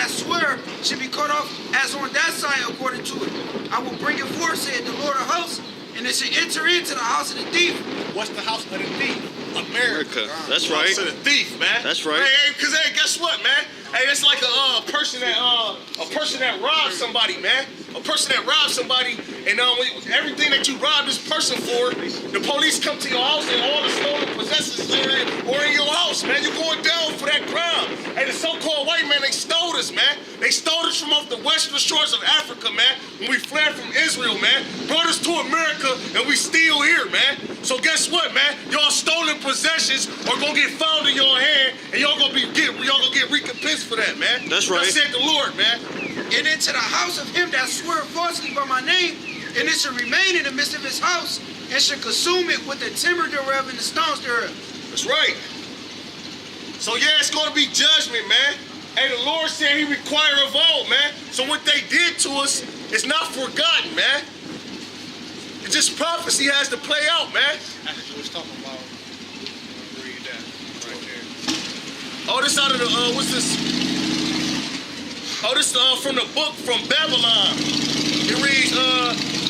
that swear should be cut off as on that side according to it. I will bring it forth, said the Lord of hosts, and it should enter into the house of the thief. What's the house of the thief? America. That's right. House of the thief, man. That's right. Hey, cause guess what, man? Hey, it's like a person that robbed somebody, man. A person that robbed somebody, and everything that you robbed this person for, the police come to your house and all the stolen possessions or in your house, man. You're going down for that crime. Hey, the so-called white man, they stole us, man. They stole us from off the western shores of Africa, man. When we fled from Israel, man. Brought us to America, and we still here, man. So guess what, man? Y'all stolen possessions are gonna get found in your hand, and y'all gonna get recompensed for that, man. That's right. That said the Lord, man. And into the house of him that swore falsely by my name, and it should remain in the midst of his house, and should consume it with the timber thereof and the stones thereof. That's right. So yeah, it's gonna be judgment, man. Hey, the Lord said he required of all, man. So what they did to us is not forgotten, man. It's just prophecy has to play out, man. That's what you was talking about. Read that right there. Oh, this out of the, what's this? Oh, this from the book from Babylon. It reads,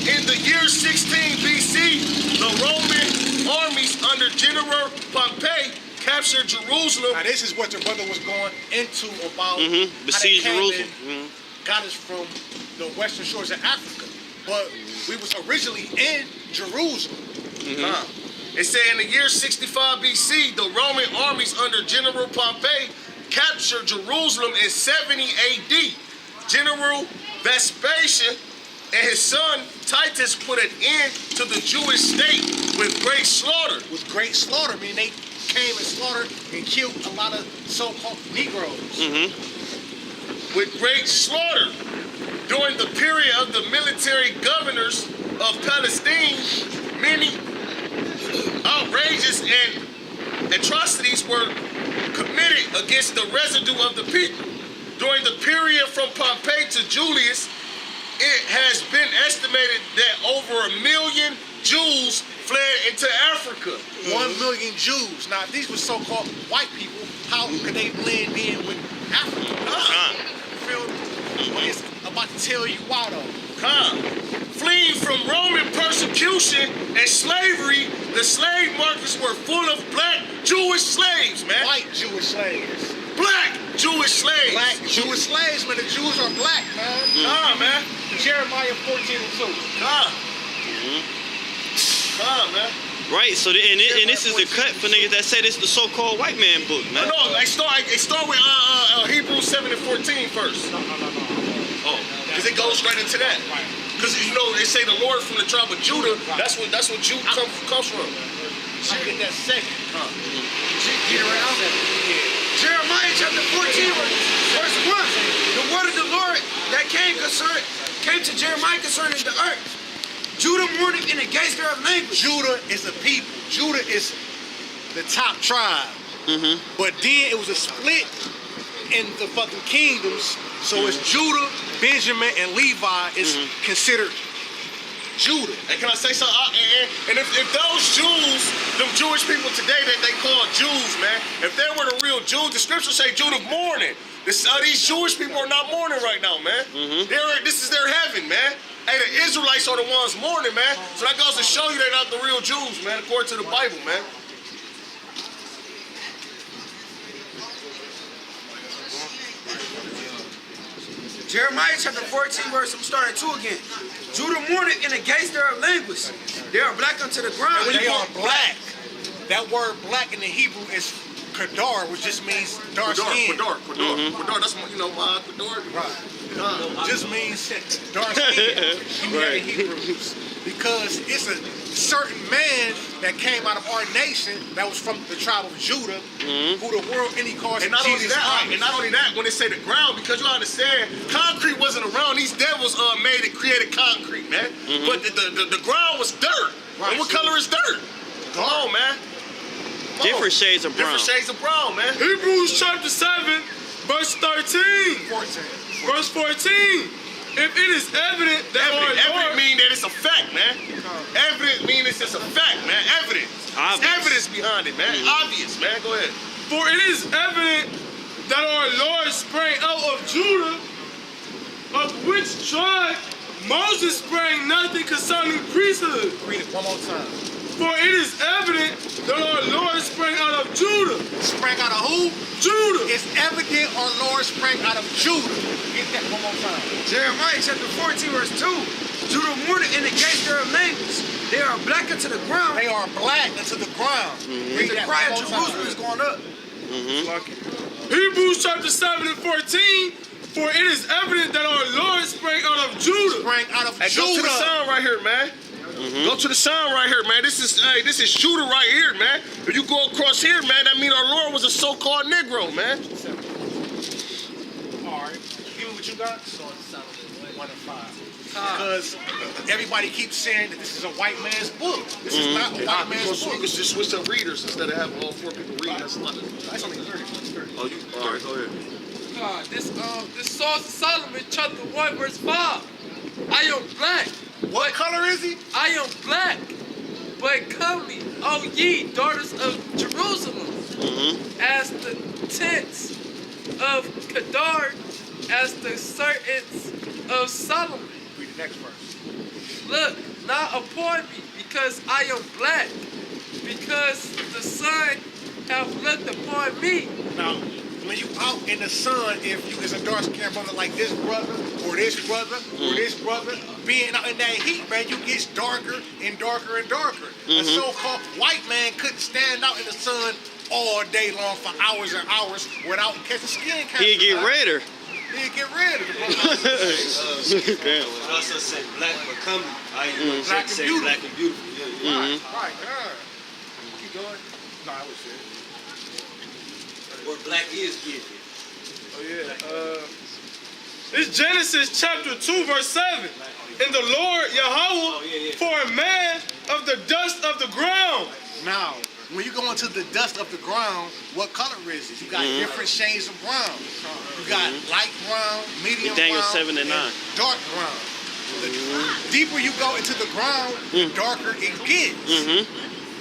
in the year 16 BC, the Roman armies under General Pompey captured Jerusalem. Now this is what the brother was going into about Besiege Jerusalem. Got us from the western shores of Africa. But we was originally in Jerusalem. It said in the year 65 BC, the Roman armies under General Pompey captured Jerusalem in 70 AD. General Vespasian and his son Titus put an end to the Jewish state with great slaughter. With great slaughter, I mean they came and slaughtered and killed a lot of so-called Negroes. With great slaughter. During the period of the military governors of Palestine, many outrageous and atrocities were committed against the residue of the people. During the period from Pompey to Julius, it has been estimated that over 1 million Jews fled into Africa. 1 million Jews. Now, if these were so-called white people, how could they blend in with Africa? You feel me? Well, it's about to tell you why, though. Fleeing from Roman persecution and slavery, the slave markets were full of black Jewish slaves, man. White Jewish slaves. Black Jewish slaves. Black Jewish slaves, man. The Jews are black, man. Man. Jeremiah 14 and 2. Man. Right, so and this is the cut for niggas that say this is the so-called white man book, man. No, they start with Hebrews 7 and 14 first. No. Oh, because it goes right into that. Because you know they say the Lord from the tribe of Judah. That's what Jude comes from. I get that second. Get around. Jeremiah chapter 14, verse 1. The word of the Lord that came to Jeremiah concerning the earth. Judah mourned in the gates thereof language. Judah is a people. Judah is the top tribe. But then it was a split in the fucking kingdoms. So it's Judah, Benjamin, and Levi is considered Judah. And can I say something? And if those Jews, them Jewish people today that they call Jews, man, if they were the real Jews, the scriptures say Judah mourning. These Jewish people are not mourning right now, man. This is their heaven, man. Hey, the Israelites are the ones mourning, man. So that goes to show you they're not the real Jews, man, according to the Bible, man. Jeremiah chapter 14, verse, I'm starting 2 again. Judah mourneth in the gates thereof languish. They are black unto the ground. They are black. That word black in the Hebrew is kadar, which just means dark skin. Kadar. That's my Kadar. Right. Just means dark skin in Hebrew. Because it's a certain man that came out of our nation that was from the tribe of Judah, who the world any calls and not Jesus Christ. And not only that, when they say the ground, because you understand, concrete wasn't around. These devils created concrete, man. But the ground was dirt. Right. And what color is dirt? Come on, man. Different shades of brown. Different shades of brown, man. Hebrews chapter 7, verse 13. 14. Verse 14. If it is evident that evident mean that it's a fact, man. Evident mean it's just a fact, man. Evidence. Evidence behind it, man. Obvious, man. Go ahead. For it is evident that our Lord sprang out of Judah, of which tribe Moses sprang nothing concerning priesthood. Read it one more time. For it is evident that our Lord sprang out of Judah. Sprang out of who? Judah. It's evident our Lord sprang out of Judah. Get that one more time. Jeremiah chapter 14, verse 2. Judah mourned in the gates their language. They are black unto the ground. They are black unto the ground. Read The that cry of one more Jerusalem time. is going up. Hebrews chapter 7 and 14. For it is evident that our Lord sprang out of Judah. Sprang out of Hey, Judah. go to the sign right here, man. Go to the sign right here, man. This is Judah right here, man. If you go across here, man, that means our Lord was a so-called Negro, man. All right. Give me what you got. 1 and 5. Because everybody keeps saying that this is a white man's book. This is not a white man's book. You can just switch up readers instead of having all 4 people read. That's nothing. That's only 30. Oh, you all right? Go ahead. This Song of Solomon, chapter 1, verse 5. I am black. What color is he? I am black. But come me, O ye daughters of Jerusalem, as the tents of Kedar, as the curtains of Solomon. Read the next verse. Look not upon me, because I am black, because the sun hath looked upon me. Now, when you out in the sun, if you is a dark-skinned brother like this brother, or this brother, or this brother, being out in that heat, man, you get darker and darker and darker. A so-called white man couldn't stand out in the sun all day long for hours and hours without catching skin cancer. He'd get redder. He'd get red of the brother. Damn. It also say black but comely. I Black and say beautiful. black and beautiful. Yeah, yeah. Right. Keep going. No, I was it. Or black is gifted. It's Genesis chapter 2, verse 7. And the Lord Yahweh for a man of the dust of the ground. Now, when you go into the dust of the ground, what color is it? You got different shades of brown. You got light brown, medium Daniel brown, 7 and 9. dark brown. The deeper you go into the ground, the darker it gets.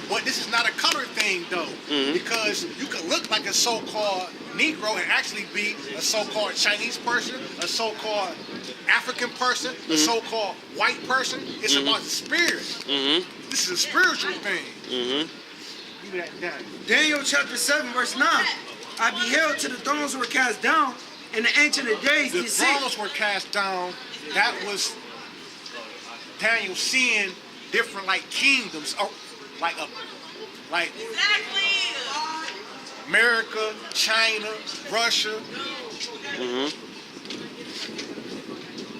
But this is not a color thing, though, because you could look like a so-called Negro and actually be a so-called Chinese person, a so-called African person, a so-called white person. It's about the spirit. This is a spiritual thing. Give me that down. Daniel chapter 7, verse 9. I beheld till the thrones were cast down, and the ancient of days The did sit. thrones were cast down. That was Daniel seeing different like kingdoms, or like America, China, Russia.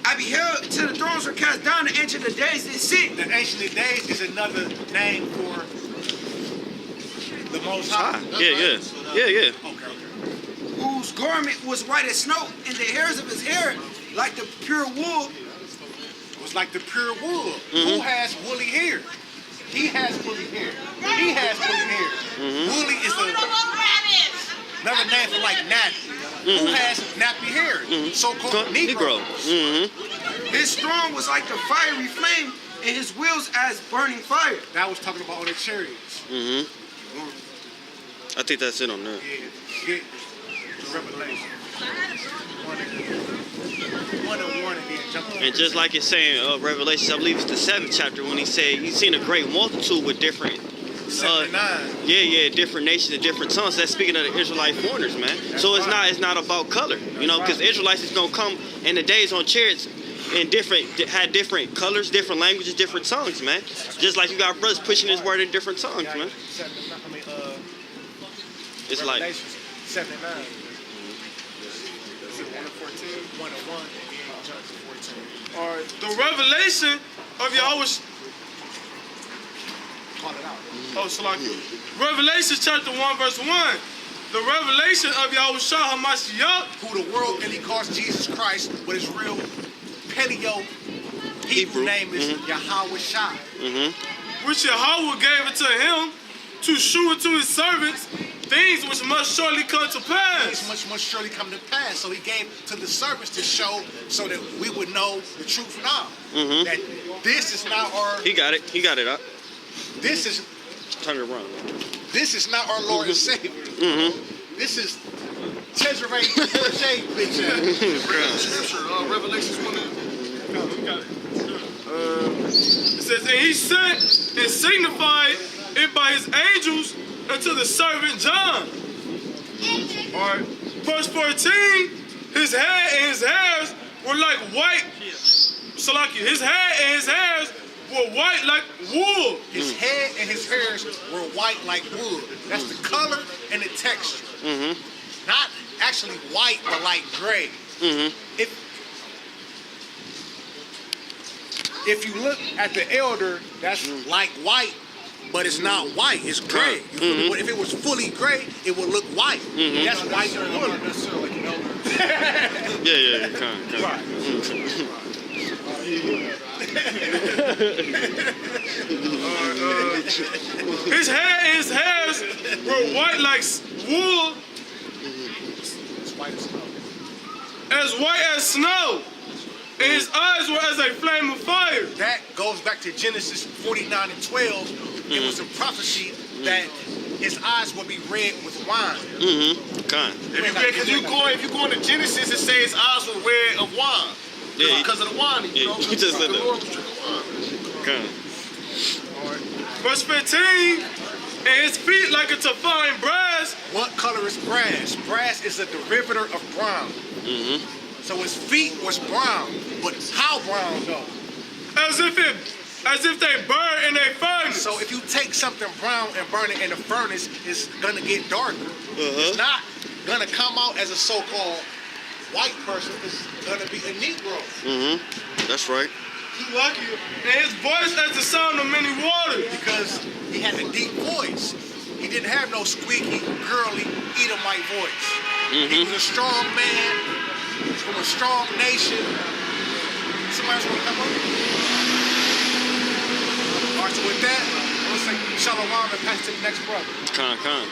I beheld till the thrones were cast down, the ancient of days did sit. The Ancient of Days is another name for the Most High. Yeah. Okay. Whose garment was white as snow, and the hairs of his hair like the pure wool. It was like the pure wool. Who has woolly hair? He has woolly hair. He has woolly hair. Woolly is another name for like nappy. Who has nappy hair? So-called Negro. His throne was like the fiery flame, and his wheels as burning fire. That was talking about on the chariots. I think that's it on there. Yeah. Get the Revelation. 1 and 1 and then jump over. And just like it's saying, Revelations, I believe it's the 7th chapter, when he said he's seen a great multitude with different, 7 and 9. different nations and different tongues. That's speaking of the Israelite foreigners, man. So it's not about color, you know, because Israelites is gonna come in the days on chariots and had different colors, different languages, different tongues, man. Just like you got brothers pushing his word in different tongues, man. 7 and 9. I mean, It's like, Revelations 7 and 9. Is it 1 and 14? 1 and 1 and then jump to 14. All right. The revelation of Yahweh. Call it out. Oh, Salaki. Revelation chapter 1, verse 1. The revelation of Yahweh HaMashiach, Who the world really calls Jesus Christ, but his real Paleo Hebrew name is Yahweh Shai. which Yahweh gave it to him to shew it to his servants, things which must surely come to Things pass. must surely come to pass. So he gave to the servants to show so that we would know the truth now. That this is not our he got it up. this is Turn it around. this is not our Lord and Savior. This is Cesare Crochet, bitch. Scripture, Revelations 1. It says, and he sent and signified it by his angels unto the servant John. All right. Verse 14, his head and his hairs were like white. Salaki, his head and his hairs were white like wool. His head and his hairs were white like wood. That's the color and the texture. Not actually white, but like gray. If you look at the elder, that's like white, but it's not white. It's gray. You feel me? But if it was fully gray, it would look white. That's white and wood. Yeah, come. His hair and his hairs were white like wool, as white as snow, and his eyes were as a flame of fire. That goes back to Genesis 49 and 12. It was a prophecy that his eyes would be red with wine. Come. If you go into Genesis, it says his eyes were red of wine. Yeah, Because of the wine, you know. you just said The that. Lord was drinking wine. Come. Verse 15, and his feet like unto fine brass. What color is brass? Brass is a derivative of brown. So his feet was brown, but how brown though? As if they burn in a furnace. So if you take something brown and burn it in a furnace, it's gonna get darker. It's not gonna come out as a so-called white person. It's gonna be a Negro. That's right. Lucky. And his voice as the sound of many waters. Because he had a deep voice. He didn't have no squeaky, girly, Edomite voice. He was a strong man from a strong nation. Somebody else want to come up? All right, so with that, let's say shalom and pass to the next brother. Come.